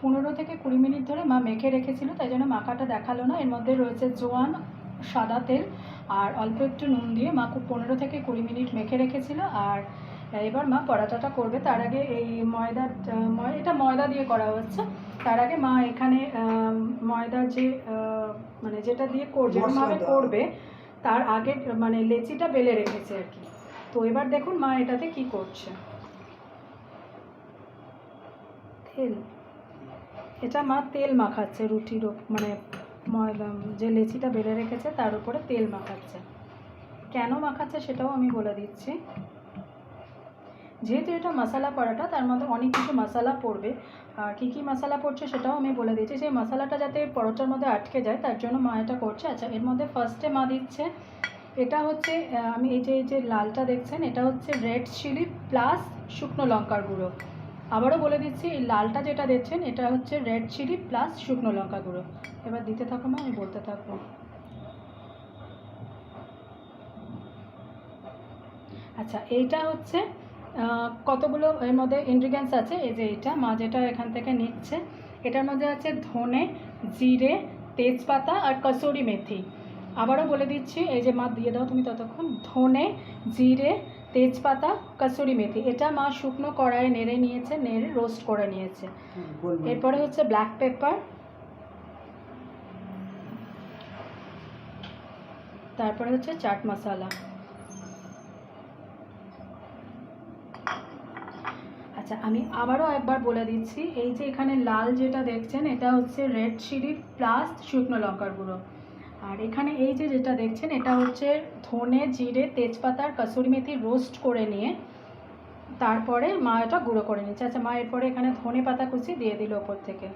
15 থেকে 20 মিনিট ধরে মা মেখে রেখেছিল, তাই জন্য মাখাটা দেখালো না। এর মধ্যে রয়েছে জোয়ান, সাদা তেল আর অল্প একটু নুন দিয়ে মা 15 থেকে 20 মিনিট মেখে রেখেছিল। আর এবার মা পরাটাটা করবে। তার আগে এই এটা ময়দা দিয়ে করা হচ্ছে। তার আগে মা এখানে ময়দা যে মানে যেটা দিয়ে যেরকমভাবে করবে তার আগে মানে লেচিটা বেলে রেখেছে আর কি। তো এবার দেখুন মা এটাতে কি করছে। তেল, এটা মা তেল মাখাচ্ছে রুটির মানে ময়দা যে লেচিটা বেলে রেখেছে তার উপরে তেল মাখাচ্ছে। কেন মাখাচ্ছে সেটাও আমি বলে দিচ্ছি। যেহেতু এটা মশলা পরাটা, তার মধ্যে অনেক কিছু মশলা পড়বে। আর কী কী মশলা পড়ছে সেটাও আমি বলে দিচ্ছি। সেই মশলাটা যাতে পরোটার মধ্যে আটকে যায় তার জন্য মা এটা করছে। আচ্ছা, এর মধ্যে ফার্স্টে মা দিচ্ছে, এটা হচ্ছে আমি এই যে লালটা দেখছেন, এটা হচ্ছে রেড চিলি প্লাস শুকনো লঙ্কার গুঁড়ো। আবারও বলে দিচ্ছি, এই লালটা যেটা দেখছেন এটা হচ্ছে রেড চিলি প্লাস শুকনো লঙ্কা গুঁড়ো। এবার দিতে থাকো মা, আমি বলতে থাকবো। আচ্ছা, এইটা হচ্ছে কতগুলো এর মধ্যে ইনগ্রিডিয়েন্টস আছে। এই যে এটা মা যেটা এখান থেকে নিচ্ছে, এটার মধ্যে আছে ধনে, জিরে, তেজপাতা আর কসুরি মেথি। আবারও বলে দিচ্ছি, এই যে মা দিয়ে দাও তুমি ততক্ষণ। ধনে, জিরে, তেজপাতা, কসুরি মেথি, এটা মা শুকনো কড়াইয়ে নেড়ে নিয়েছে, নেড়ে রোস্ট করে নিয়েছে। এরপরে হচ্ছে ব্ল্যাক পেপার, তারপরে হচ্ছে চাট মশলা। আচ্ছা, আমি আবারও একবার বলে দিচ্ছি, এই যে এখানে লাল যেটা দেখছেন এটা হচ্ছে রেড চিলি প্লাস শুকনো লঙ্কার গুঁড়ো। আর এখানে এই যে যেটা দেখছেন এটা হচ্ছে ধনে, জিরে, তেজপাতা আর কসুরি মেথি রোস্ট করে নিয়ে তারপরে মা এটা গুঁড়ো করে নিচ্ছে। আচ্ছা, মা এরপরে এখানে ধনে পাতা কুচি দিয়ে দিল ওপর থেকে।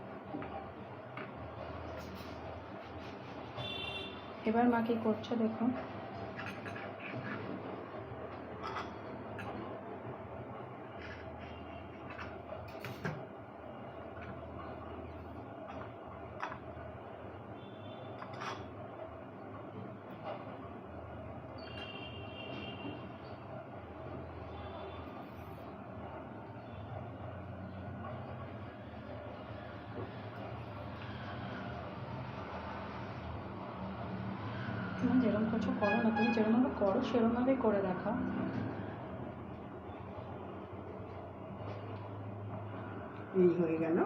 এবার মা কি করছে দেখুন। তুমি যেরকম কিছু করো না, তুমি যেরকমভাবে করো সেরকমভাবেই করে দেখাও। এই হয়ে গেল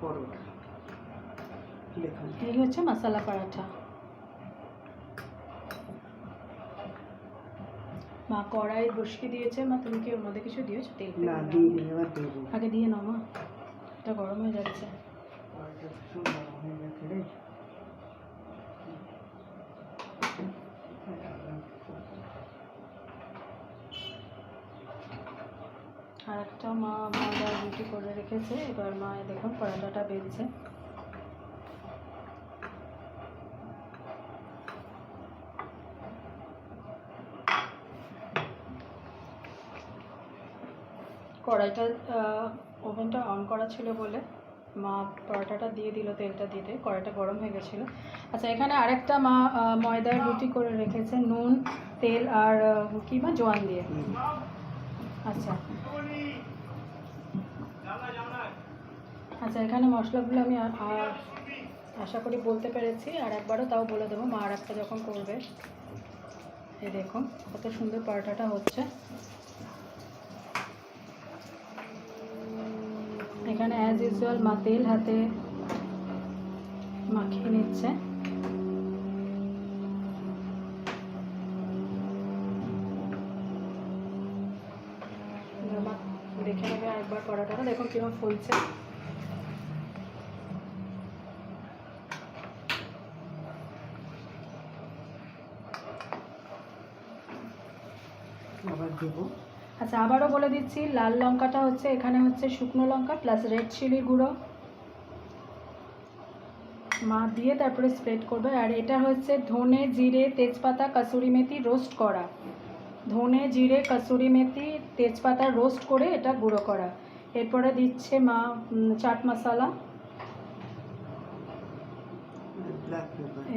পরোটা। এই হচ্ছে মশলা পরাঠা। মা কড়াই বসিয়ে দিয়েছে। মা তুমি কি ওর মধ্যে কিছু দিয়েছো? তেল না দিইনি, এবার দেবো। আগে দিয়ে নাও মা, এটা গরম হয়ে যাচ্ছে। আর একটা মা ময়দা রুটি করে রেখেছে। এবার মা দেখুন পরাঠাটা বেলছে। কড়াইটা ওভেনটা অন করা ছিল বলে মা পরোটাটা দিয়ে দিল, তেলটা দিয়ে দিয়ে কড়াইটা গরম হয়ে গেছিলো। আচ্ছা, এখানে আরেকটা মা ময়দার রুটি করে রেখেছে নুন, তেল আর কি মা জোয়ান দিয়ে। আচ্ছা আচ্ছা, এখানে মশলাগুলো আমি আশা করি বলতে পেরেছি। আর একবারও তাও বলে দেবো, মা আর একটা যখন করবে। এই দেখুন কত সুন্দর পরোটাটা হচ্ছে। এখানে অ্যাজ ইউজুয়াল মা তেল হাতে মাখিয়ে নিচ্ছে। দেখে নেবে একবার পরোটাটা, দেখুন কিরকম ফুলছে। আবার দেবো। আচ্ছা, আবারও বলে দিচ্ছি, লাল লঙ্কাটা হচ্ছে এখানে হচ্ছে শুকনো লঙ্কা প্লাস রেড চিলি গুঁড়ো মা দিয়ে তারপরে স্প্রেড করবে। আর এটা হচ্ছে ধনে, জিরে, তেজপাতা, কসুরি মেথি রোস্ট করা। ধনে, জিরে, কসুরি মেথি, তেজপাতা রোস্ট করে এটা গুঁড়ো করা। এরপরে দিচ্ছে মা চাট মশলা,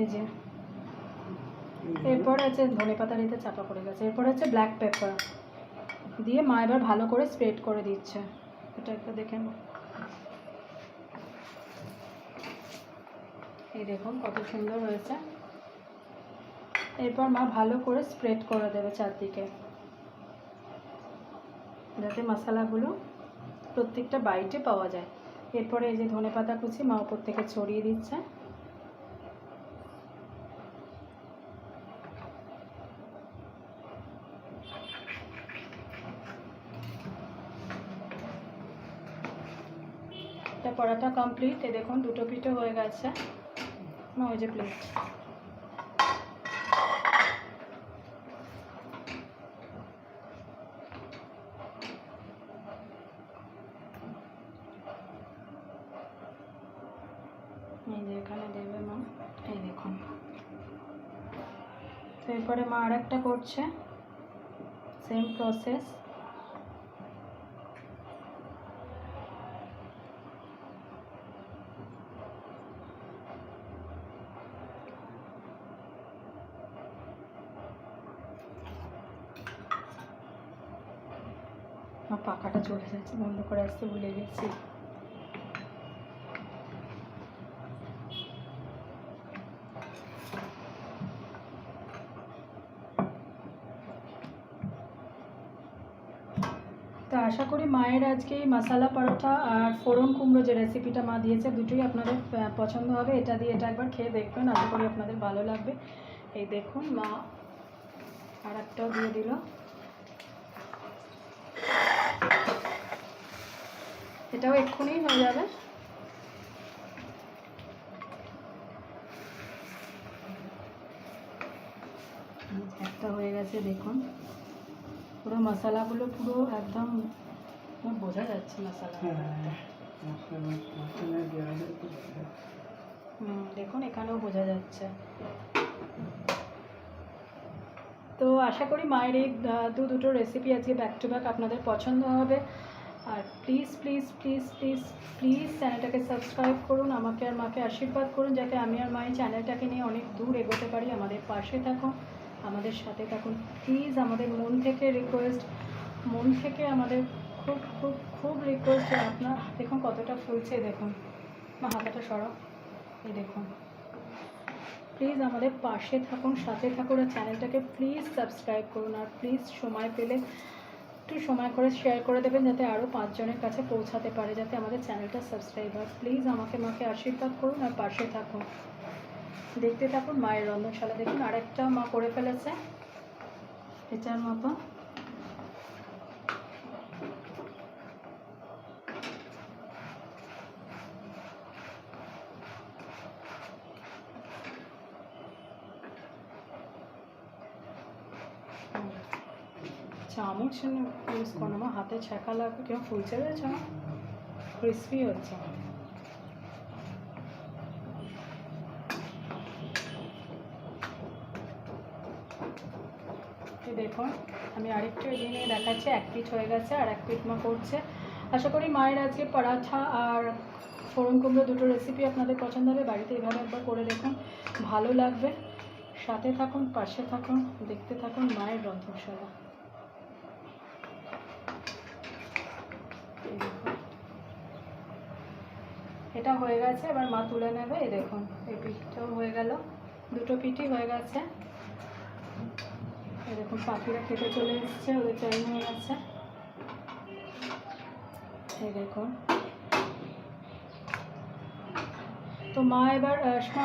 এই যে। এরপরে হচ্ছে ধনে পাতা দিতে চাপা পড়ে গেছে। এরপরে হচ্ছে ব্ল্যাক পেপার দিয়ে মা এবার ভালো করে স্প্রেড করে দিচ্ছে। এটা একটু দেখে নাও। এই দেখুন কত সুন্দর হয়েছে। এরপর মা ভালো করে স্প্রেড করে দেবে চারদিকে, যাতে মশলাগুলো প্রত্যেকটা বাইটে পাওয়া যায়। এরপরে এই যে ধনেপাতা কুচি মা উপর থেকে ছড়িয়ে দিচ্ছে। এটা পরাটা কমপ্লিট। এই দেখুন দুটো পিঠে হয়ে গেছে। মা ওই যে প্লেট, এই যে এখানে দেবে মা। এই দেখুন। তো এরপরে মা আর একটা করছে, সেম প্রসেস। আমার পাখাটা চলে যাচ্ছে, বন্ধ করে আসতে ভুলে গেছি। তো আশা করি মায়ের আজকে এই মশালা পরোটা আর ফোড়ন কুমড়ো যে রেসিপিটা মা দিয়েছে দুটোই আপনাদের পছন্দ হবে। এটা দিয়ে এটা একবার খেয়ে দেখবেন, আশা করি আপনাদের ভালো লাগবে। এই দেখুন মা আর একটাও দিয়ে দিল। এটাও এক্ষুনি হয়ে যাবে। একটা হয়ে গেছে দেখুন, পুরো মশলাগুলো পুরো একদম বোঝা যাচ্ছে মশলা। দেখুন এখানেও বোঝা যাচ্ছে। তো আশা করি মায়ের এই দুটো রেসিপি আজকে ব্যাক টু ব্যাক আপনাদের পছন্দ হবে। আর please please please please please চ্যানেলটাকে সাবস্ক্রাইব করুন, আমাকে আর মাকে আশীর্বাদ করুন যাতে আমি আর মায়ের চ্যানেলটাকে নিয়ে অনেক দূর এগোতে পারি। আমাদের পাশে থাকুন, আমাদের সাথে থাকুন প্লিজ। আমাদের মন থেকে রিকোয়েস্ট, মন থেকে আমাদের খুব খুব খুব রিকোয়েস্ট। আপনার দেখুন কতটা ফুলছে, দেখুন মা হাতাটা সরাও। এই দেখুন প্লিজ আমাদের পাশে থাকুন, সাথে থাকুন, আর চ্যানেলটাকে প্লিজ সাবস্ক্রাইব করুন। আর প্লিজ সময় পেলে একটু সময় করে শেয়ার করে দেবেন যাতে আরও 5 জনের কাছে পৌঁছাতে পারে, যাতে আমাদের চ্যানেলটা সাবস্ক্রাইব হয়। প্লিজ আমাকে মাকে আশীর্বাদ করুন আর পাশে থাকুন। দেখতে থাকুন মায়ের রন্ধনশালা। দেখুন আরেকটাও মা করে ফেলেছে এটার মতো। চামচ ইউজ করো না, হাতে ছ্যাঁকা লাগবে। কেউ ফুলছে রয়েছে, ক্রিসপি হচ্ছে। দেখুন আমি আরেকটু এগিয়ে নিয়ে দেখাচ্ছি। এক পিঠ হয়ে গেছে আর এক পিঠ মা করছে। আশা করি মায়ের আজকে পরাঠা আর ফোড়ন কুমড়ো দুটো রেসিপি আপনাদের পছন্দ হবে। বাড়িতে এইভাবে একবার করে দেখুন, ভালো লাগবে। সাথে থাকুন, পাশে থাকুন, দেখতে থাকুন মায়ের রন্ধনশালা। এটা হয়ে গেছে, এবার মা তুলে নেবে। এই দেখুন এই পিঠটাও হয়ে গেল, দুটো পিঠই হয়ে গেছে। এই দেখুন পাখিরা খেতে চলে এসছে, ওদের টাইম হয়ে গেছে। এই দেখুন। তো মা এবার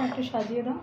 একটু সাজিয়ে দাও।